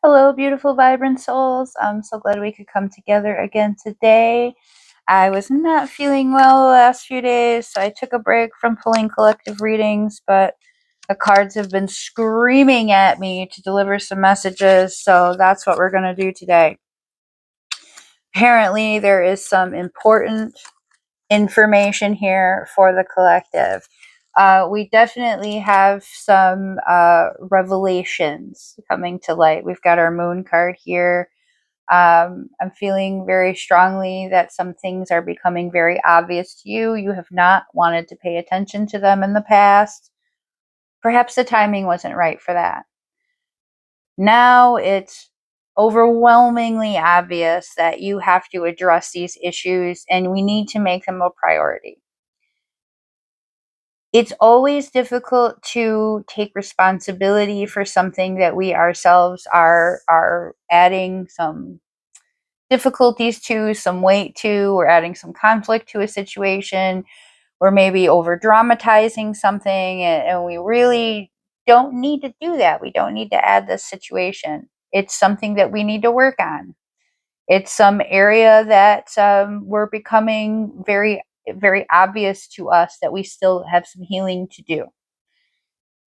Hello, beautiful, vibrant souls. I'm so glad we could come together again today. I was not feeling well the last few days, so I took a break from pulling collective readings, but the cards have been screaming at me to deliver some messages, so that's what we're going to do today. Apparently, there is some important information here for the collective. We definitely have some revelations coming to light. We've got our moon card here. I'm feeling very strongly that some things are becoming very obvious to you. You have not wanted to pay attention to them in the past. Perhaps the timing wasn't right for that. Now it's overwhelmingly obvious that you have to address these issues and we need to make them a priority. It's always difficult to take responsibility for something that we ourselves are adding some difficulties to, some weight to, we're adding some conflict to a situation, we're maybe over dramatizing something, and we really don't need to do that. We don't need to add this situation. It's something that we need to work on. It's some area that we're becoming very, very obvious to us that we still have some healing to do.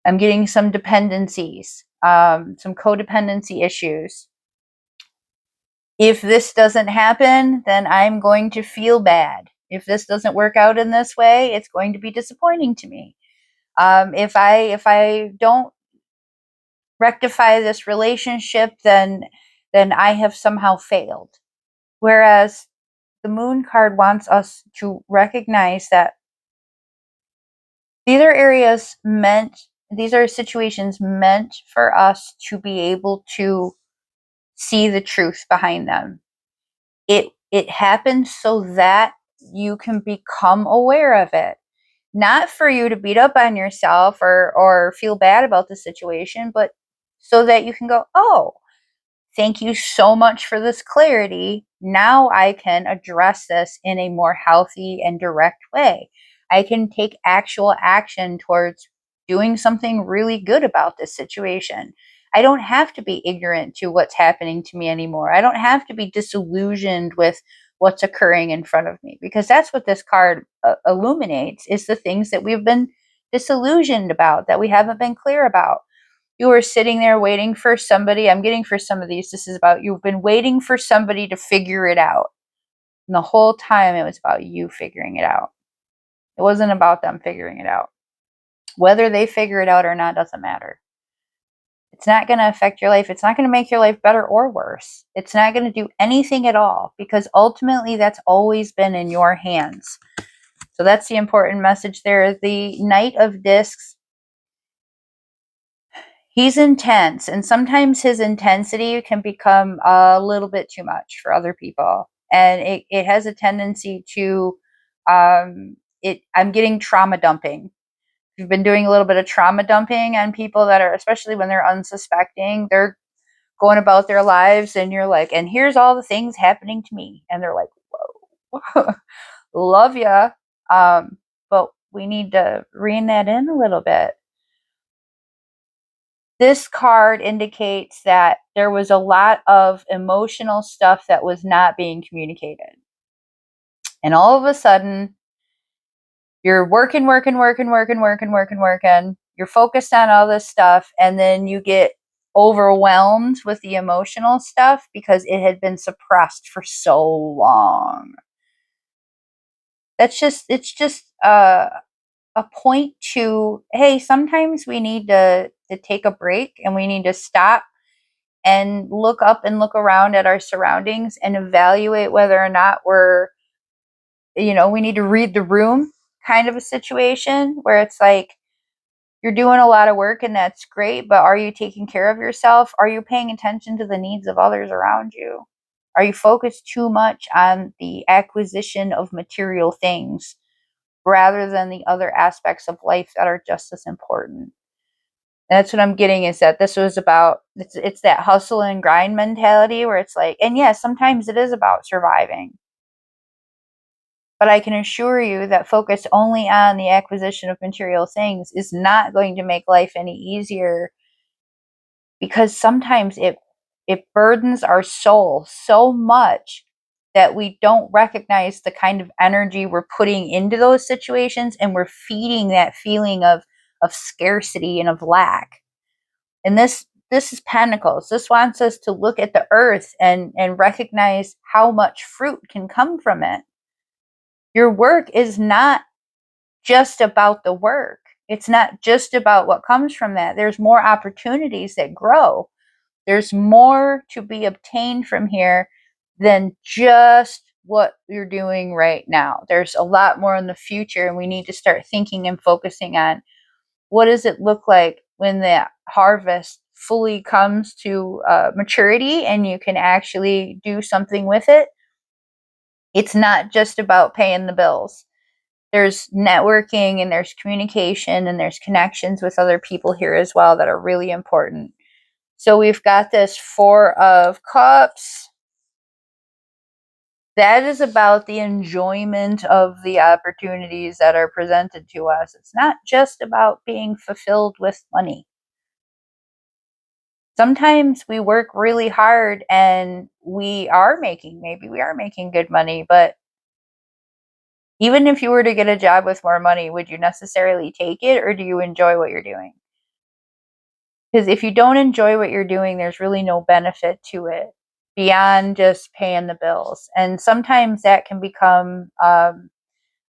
I'm getting some dependencies, some codependency issues. If this doesn't happen, then I'm going to feel bad. If this doesn't work out in this way, it's going to be disappointing to me. If I don't rectify this relationship, then I have somehow failed. Whereas the moon card wants us to recognize that these are these are situations meant for us to be able to see the truth behind them. It happens so that you can become aware of it. Not for you to beat up on yourself or feel bad about the situation, but so that you can go, oh, thank you so much for this clarity. Now I can address this in a more healthy and direct way. I can take actual action towards doing something really good about this situation. I don't have to be ignorant to what's happening to me anymore. I don't have to be disillusioned with what's occurring in front of me, because that's what this card illuminates, is the things that we've been disillusioned about, that we haven't been clear about. You were sitting there waiting for somebody. I'm getting for some of these, this is about you've been waiting for somebody to figure it out. And the whole time it was about you figuring it out. It wasn't about them figuring it out. Whether they figure it out or not doesn't matter. It's not going to affect your life. It's not going to make your life better or worse. It's not going to do anything at all, because ultimately that's always been in your hands. So that's the important message there. The Knight of Discs, he's intense, and sometimes his intensity can become a little bit too much for other people. And it has a tendency to, I'm getting trauma dumping. You've been doing a little bit of trauma dumping on people that are, especially when they're unsuspecting, they're going about their lives and you're like, and here's all the things happening to me. And they're like, whoa, love ya. But we need to rein that in a little bit. This card indicates that there was a lot of emotional stuff that was not being communicated. And all of a sudden, you're working. You're focused on all this stuff, and then you get overwhelmed with the emotional stuff because it had been suppressed for so long. It's just a point to, hey, sometimes we need to take a break, and we need to stop and look up and look around at our surroundings and evaluate whether or not we need to read the room kind of a situation, where it's like, you're doing a lot of work and that's great, but are you taking care of yourself? Are you paying attention to the needs of others around you? Are you focused too much on the acquisition of material things rather than the other aspects of life that are just as important? That's what I'm getting, is that this was about, it's that hustle and grind mentality, where it's like, and yes, sometimes it is about surviving. But I can assure you that focus only on the acquisition of material things is not going to make life any easier, because sometimes it burdens our soul so much that we don't recognize the kind of energy we're putting into those situations, and we're feeding that feeling of scarcity and of lack. And this is Pentacles. This wants us to look at the earth and recognize how much fruit can come from it. Your work is not just about the work. It's not just about what comes from that. There's more opportunities that grow. There's more to be obtained from here than just what you're doing right now. There's a lot more in the future, and we need to start thinking and focusing on what does it look like when the harvest fully comes to maturity and you can actually do something with it. It's not just about paying the bills. There's networking and there's communication and there's connections with other people here as well that are really important. So we've got this Four of Cups. That is about the enjoyment of the opportunities that are presented to us. It's not just about being fulfilled with money. Sometimes we work really hard and maybe we are making good money, but even if you were to get a job with more money, would you necessarily take it, or do you enjoy what you're doing? Because if you don't enjoy what you're doing, there's really no benefit to it beyond just paying the bills. And sometimes that can become a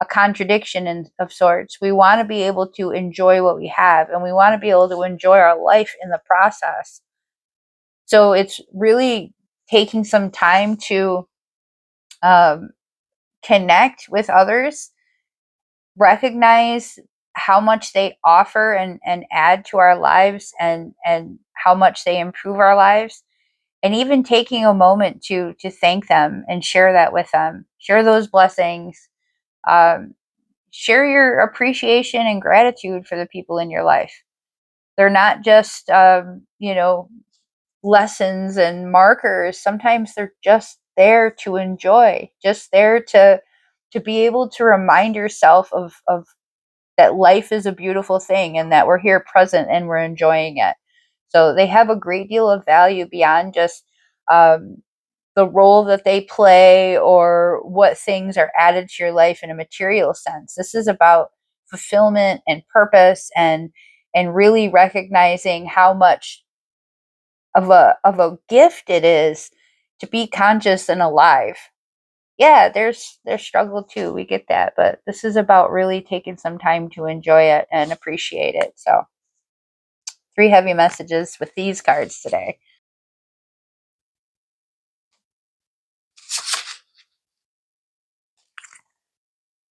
contradiction of sorts. We want to be able to enjoy what we have, and we want to be able to enjoy our life in the process. So it's really taking some time to connect with others, recognize how much they offer and add to our lives, and how much they improve our lives, and even taking a moment to thank them and share that with them, share those blessings, share your appreciation and gratitude for the people in your life. They're not just lessons and markers. Sometimes they're just there to enjoy, just there to be able to remind yourself of that life is a beautiful thing and that we're here present and we're enjoying it. So they have a great deal of value beyond just the role that they play or what things are added to your life in a material sense. This is about fulfillment and purpose, and really recognizing how much of a gift it is to be conscious and alive. Yeah, there's struggle too. We get that, but this is about really taking some time to enjoy it and appreciate it. So, 3 heavy messages with these cards today.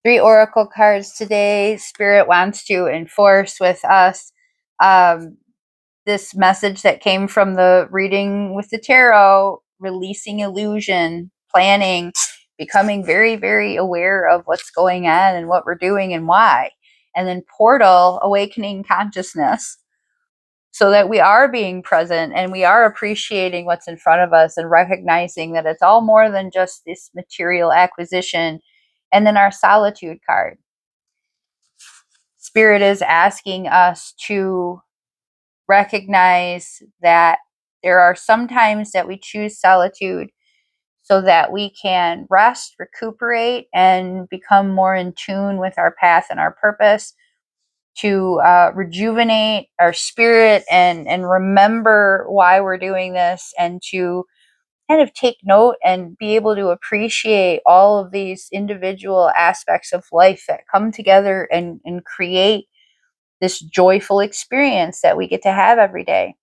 Three oracle cards today. Spirit wants to enforce with us this message that came from the reading with the tarot: releasing illusion, planning, becoming very, very aware of what's going on and what we're doing and why. And then portal, awakening consciousness, so that we are being present and we are appreciating what's in front of us and recognizing that it's all more than just this material acquisition. And then our Solitude card. Spirit is asking us to recognize that there are some times that we choose solitude so that we can rest, recuperate, and become more in tune with our path and our purpose, to rejuvenate our spirit and remember why we're doing this, and to kind of take note and be able to appreciate all of these individual aspects of life that come together and create this joyful experience that we get to have every day.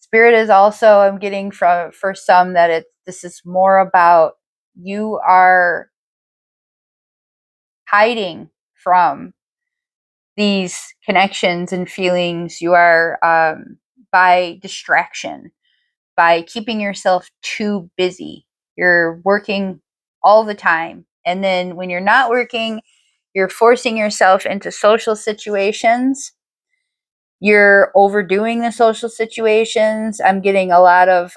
Spirit is also, I'm getting from for some that this is more about you are hiding from these connections and feelings. You are by distraction, by keeping yourself too busy. You're working all the time, and then when you're not working, you're forcing yourself into social situations. You're overdoing the social situations. I'm getting a lot of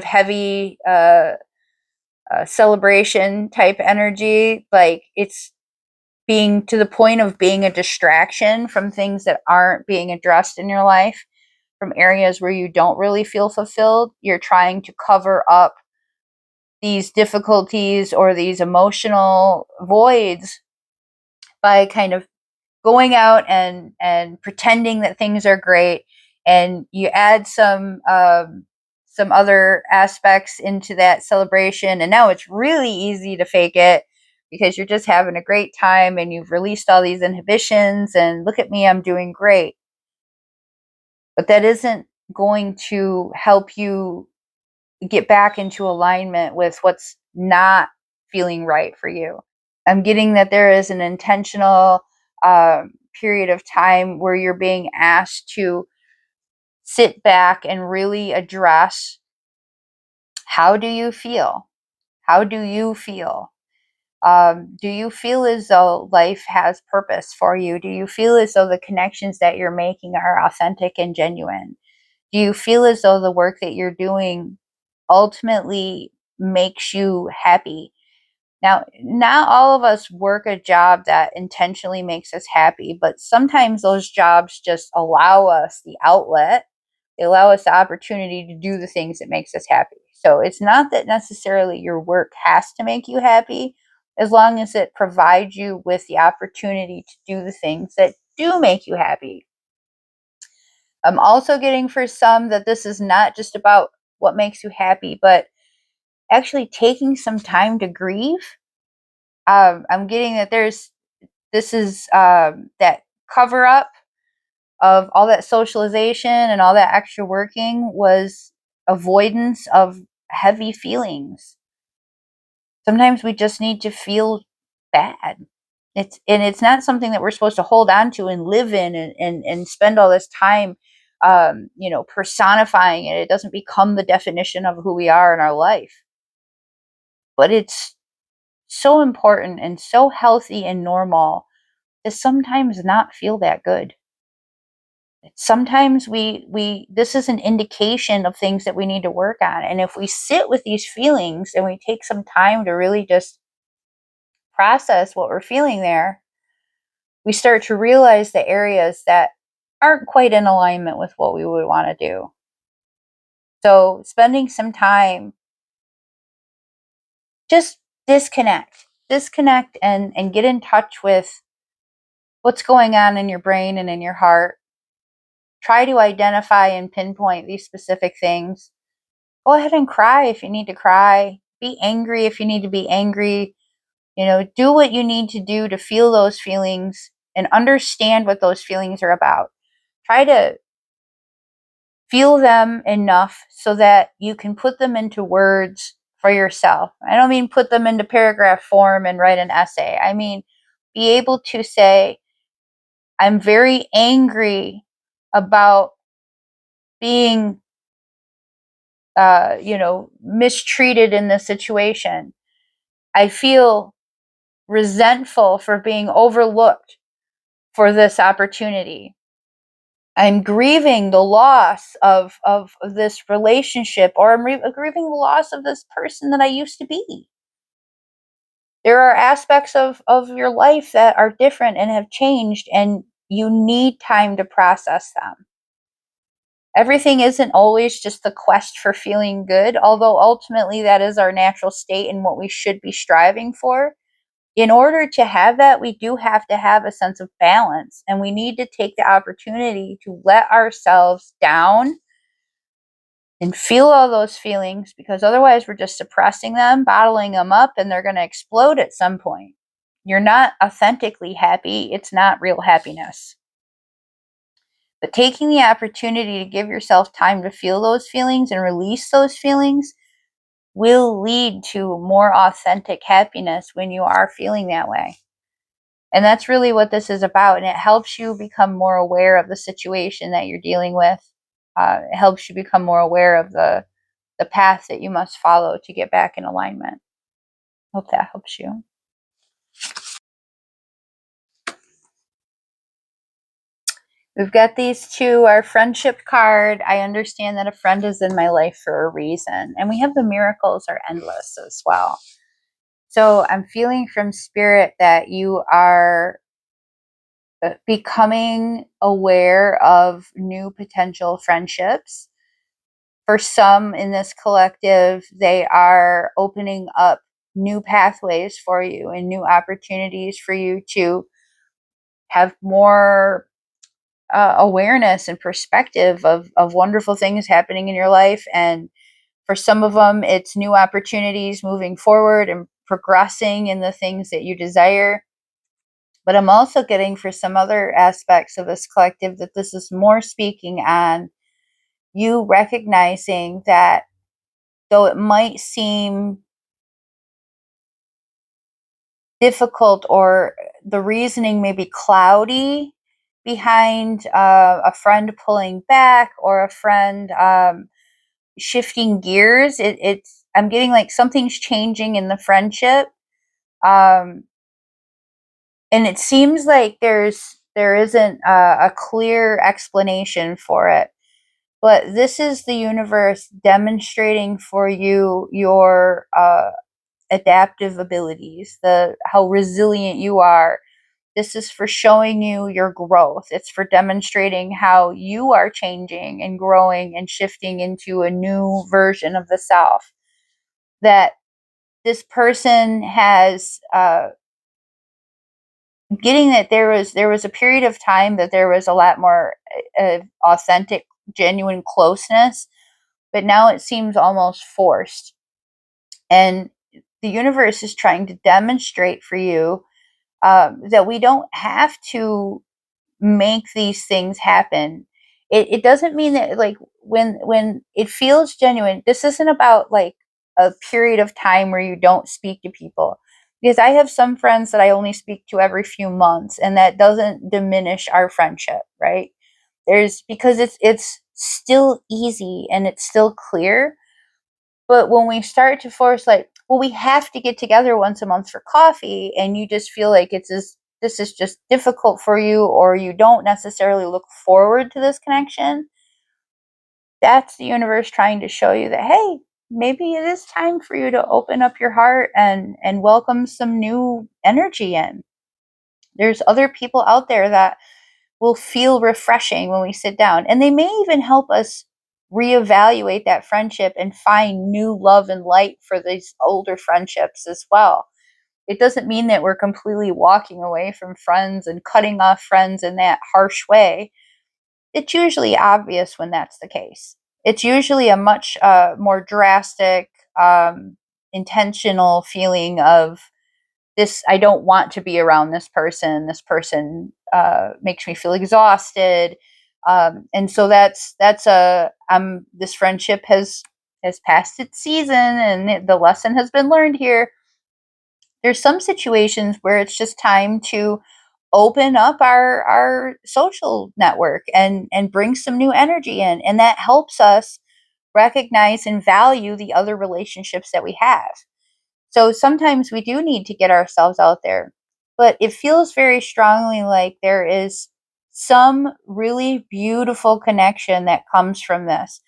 heavy celebration type energy. Like, it's being to the point of being a distraction from things that aren't being addressed in your life. from areas where you don't really feel fulfilled. You're trying to cover up these difficulties or these emotional voids by kind of going out and pretending that things are great, and you add some other aspects into that celebration, and now it's really easy to fake it because you're just having a great time and you've released all these inhibitions and look at me, I'm doing great. But that isn't going to help you get back into alignment with what's not feeling right for you. I'm getting that there is an intentional period of time where you're being asked to sit back and really address, how do you feel? How do you feel? Do you feel as though life has purpose for you? Do you feel as though the connections that you're making are authentic and genuine? Do you feel as though the work that you're doing ultimately makes you happy? Now, not all of us work a job that intentionally makes us happy, but sometimes those jobs just allow us the outlet. They allow us the opportunity to do the things that makes us happy. So it's not that necessarily your work has to make you happy, as long as it provides you with the opportunity to do the things that do make you happy. I'm also getting for some that this is not just about what makes you happy, but actually taking some time to grieve. I'm getting that this is that cover up of all that socialization and all that extra working was avoidance of heavy feelings. Sometimes we just need to feel bad. It's not something that we're supposed to hold on to and live in and spend all this time personifying it. It doesn't become the definition of who we are in our life. But it's so important and so healthy and normal to sometimes not feel that good. Sometimes we this is an indication of things that we need to work on. And if we sit with these feelings and we take some time to really just process what we're feeling there, we start to realize the areas that aren't quite in alignment with what we would want to do. So spending some time, just disconnect and get in touch with what's going on in your brain and in your heart. Try to identify and pinpoint these specific things. Go ahead and cry if you need to cry. Be angry if you need to be angry. Do what you need to do to feel those feelings and understand what those feelings are about. Try to feel them enough so that you can put them into words for yourself. I don't mean put them into paragraph form and write an essay. I mean, be able to say, I'm very angry about being mistreated in this situation. I feel resentful for being overlooked for this opportunity. I'm grieving the loss of this relationship, or I'm grieving the loss of this person that I used to be. There are aspects of your life that are different and have changed, and you need time to process them. Everything isn't always just the quest for feeling good, although ultimately that is our natural state and what we should be striving for. In order to have that, we do have to have a sense of balance, and we need to take the opportunity to let ourselves down and feel all those feelings, because otherwise we're just suppressing them, bottling them up, and they're going to explode at some point. You're not authentically happy. It's not real happiness. But taking the opportunity to give yourself time to feel those feelings and release those feelings will lead to more authentic happiness when you are feeling that way. And that's really what this is about. And it helps you become more aware of the situation that you're dealing with. It helps you become more aware of the path that you must follow to get back in alignment. Hope that helps you. We've got these two, our friendship card. I understand that a friend is in my life for a reason. And we have the miracles are endless as well. So I'm feeling from spirit that you are becoming aware of new potential friendships. For some in this collective, they are opening up new pathways for you and new opportunities for you to have more awareness and perspective of wonderful things happening in your life. And for some of them, it's new opportunities moving forward and progressing in the things that you desire. But I'm also getting for some other aspects of this collective that this is more speaking on you recognizing that though it might seem difficult or the reasoning may be cloudy behind a friend pulling back or a friend shifting gears, it's I'm getting like something's changing in the friendship, um, and it seems like there isn't a clear explanation for it. But this is the universe demonstrating for you your adaptive abilities, the how resilient you are. This is for showing you your growth. It's for demonstrating how you are changing and growing and shifting into a new version of the self. That this person has getting that there was a period of time that there was a lot more authentic, genuine closeness, but now it seems almost forced. And the universe is trying to demonstrate for you that we don't have to make these things happen. It doesn't mean that like when it feels genuine, this isn't about like a period of time where you don't speak to people. Because I have some friends that I only speak to every few months, and that doesn't diminish our friendship, right? There's because it's still easy and it's still clear, but when we start to force, like, well, we have to get together once a month for coffee, and you just feel like this is just difficult for you, or you don't necessarily look forward to this connection, that's the universe trying to show you that, hey, maybe it is time for you to open up your heart and welcome some new energy in. There's other people out there that will feel refreshing when we sit down. And they may even help us reevaluate that friendship and find new love and light for these older friendships as well. It doesn't mean that we're completely walking away from friends and cutting off friends in that harsh way. It's usually obvious when that's the case. It's usually a much more drastic, intentional feeling of this. I don't want to be around this person. This person makes me feel exhausted, and so that's a this friendship has passed its season, and the lesson has been learned here. There's some situations where it's just time to open up our social network and bring some new energy in, and that helps us recognize and value the other relationships that we have. So sometimes we do need to get ourselves out there, but it feels very strongly like there is some really beautiful connection that comes from this,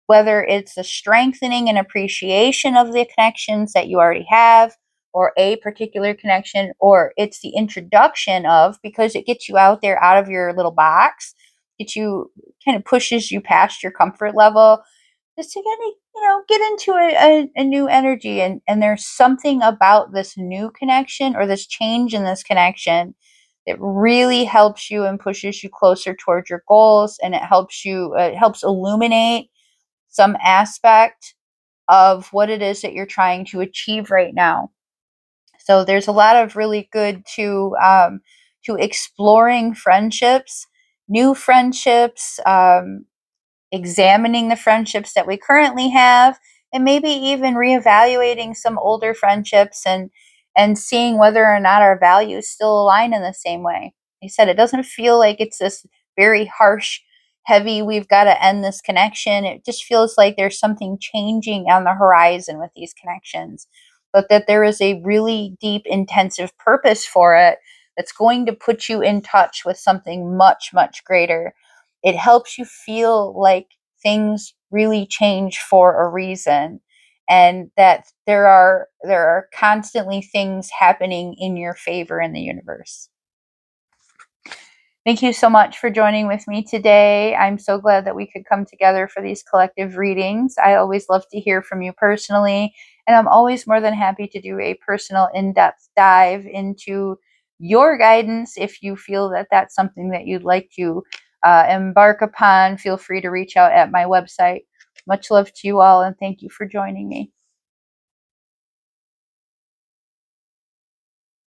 whether it's the strengthening and appreciation of the connections that you already have, or a particular connection, or it's the introduction of, because it gets you out there out of your little box, gets you, kind of pushes you past your comfort level, just to get, get into a new energy. And there's something about this new connection or this change in this connection that really helps you and pushes you closer towards your goals, and it helps illuminate some aspect of what it is that you're trying to achieve right now. So there's a lot of really good to exploring friendships, new friendships, examining the friendships that we currently have, and maybe even reevaluating some older friendships and seeing whether or not our values still align in the same way. He said it doesn't feel like it's this very harsh, heavy, we've got to end this connection. It just feels like there's something changing on the horizon with these connections, but that there is a really deep, intensive purpose for it that's going to put you in touch with something much, much greater. It helps you feel like things really change for a reason, and that there are constantly things happening in your favor in the universe. Thank you so much for joining with me today. I'm so glad that we could come together for these collective readings. I always love to hear from you personally, and I'm always more than happy to do a personal in-depth dive into your guidance. If you feel that that's something that you'd like to embark upon, feel free to reach out at my website. Much love to you all, and thank you for joining me.